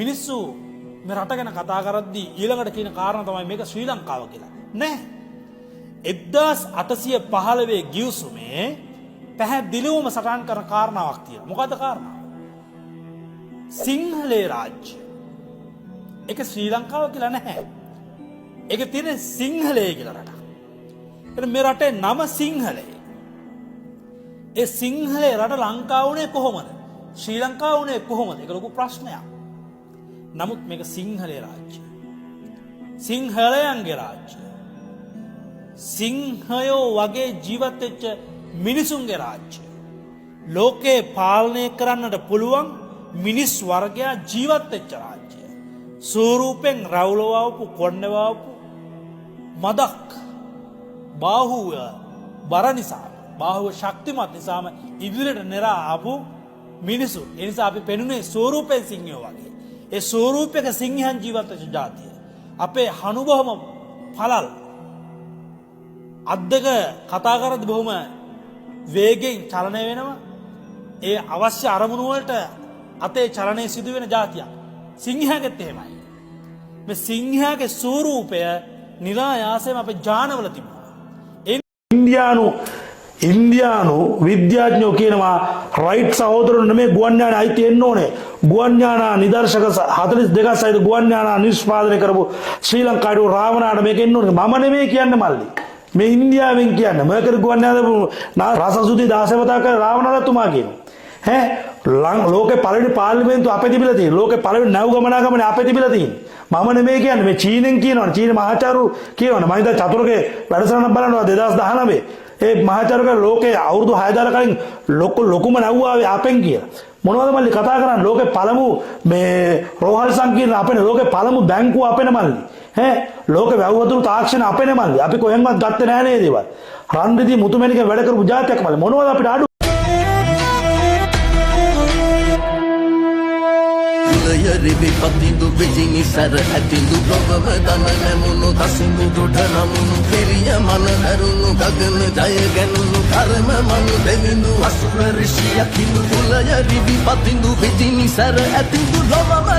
මිනිස්සු මේ රට ගැන කතා කරද්දී ඊළඟට කියන කාරණා තමයි මේක ශ්‍රී ලංකාව කියලා. නෑ. 1815 ගිවිසුමේ පැහැදිලිවම සටහන් කරන කාරණාවක් තියෙනවා. මොකද්ද කාරණාව? සිංහලේ රාජ්‍ය. ඒක ශ්‍රී ලංකාව කියලා නැහැ. ඒක තියෙන්නේ සිංහලයේ කියලා රටක්. එතන මේ රටේ නම සිංහලයි. ඒ සිංහලේ රට ලංකාව උනේ කොහොමද? ශ්‍රී ලංකාව උනේ කොහොමද? ඒක ලොකු ප්‍රශ්නයක්. නමුත් මේක සිංහලේ රාජ්‍ය. සිංහලයන්ගේ රාජ්‍ය. සිංහයෝ වගේ ජීවත් වෙච්ච මිනිසුන්ගේ රාජ්‍ය. ලෝකේ පාලනය කරන්නට පුළුවන් මිනිස් වර්ගයා ජීවත් වෙච්ච රාජ්‍ය. ස්වරූපෙන් රවුලවවපු කොණ්ඩවවපු මදක් බාහුව බර නිසා බාහුව ශක්තිමත් නිසාම ඉදිරියට නෙරා ආපු මිනිසු. ඒ නිසා අපි පෙනුනේ ස්වරූපෙන් සිංහයෝ වගේ. ඒ ස්වරූපයක සිංහයන් ජීවත් වෙච්ච ජාතිය. අපේ හනු බොහොම පළල්. අත් දෙක කතා කරද්දී බොහොම වේගෙන් චලනය වෙනවා. ඒ අවශ්‍ය අරමුණු වලට අතේ චලනය සිදු වෙන ජාතියක්. සිංහයාගෙත් එහෙමයි. මේ සිංහයාගේ ස්වරූපය නිරායාසයෙන්ම අපේ ජානවල තිබුණා. ඉන්දියානු විද්‍යාඥයෝ කියනවා රයිට් සහෝදරයෝ නෙමේ ගුවන් යාන අයිති එන්න ඕනේ. ගුවන් යාන නිදර්ශක 42ක් සහිත ගුවන් යාන නිෂ්පාදනය කරපු ශ්‍රී ලංකාවේ රාවණාට මේක එන්න ඕනේ. මම නෙමේ කියන්නේ මල්ලි. මේ ඉන්දියාවෙන් කියන්නේ මොකද ගුවන් යාන රසසුති 16 කර රාවණාතුමා කියනවා. ලෝකේ පළවෙනි පාර්ලිමේන්තුව අපේ තිබිලා තියෙනවා. ලෝකේ පළවෙනි නැව් ගමනාගමනේ අපේ තිබිලා තියෙනවා. මම නෙමෙයි කියන්නේ මේ චීනෙන් කියනවනේ. චීන මහාචාරු කියනවනේ. මම ඉතින් චතුරගේ වැඩසටහනක් බලනවා 2019. ඒ මහාචාරුගේ ලෝකේ අවුරුදු 6000 කලින් ලොකුම නැව් ආවේ අපෙන් කියලා. මොනවද මල්ලි කතා කරන්නේ? ලෝකේ පළමු මේ රෝහල් සංකීර්ණ අපේනේ. ලෝකේ පළමු බැංකුව අපේනේ මල්ලි. ලෝකේ වැව් වතුරු තාක්ෂණ අපේනේ මල්ලි. අපි කොහෙන්වත් ගත්තේ නැහැ නේද ඒවා. රන් රිදී මුතුමැණිකෙන් වැඩ කරපු ජාතියක් මල්ලි. මොනවද අපිට අඩු යරිවි පතිඳු බෙජිනි සර ඇතිඳු ලොබව දන නැමුණු තසිඳු දොඩ නමුණු පිරිය මන හරුණු ගගන ජය ගැනුණු කර්ම මනු දෙවිඳු අසුර ඍෂිය කිඳු කුල යරිවි පතිඳු බෙජිනි සර ඇතිඳු ලොබව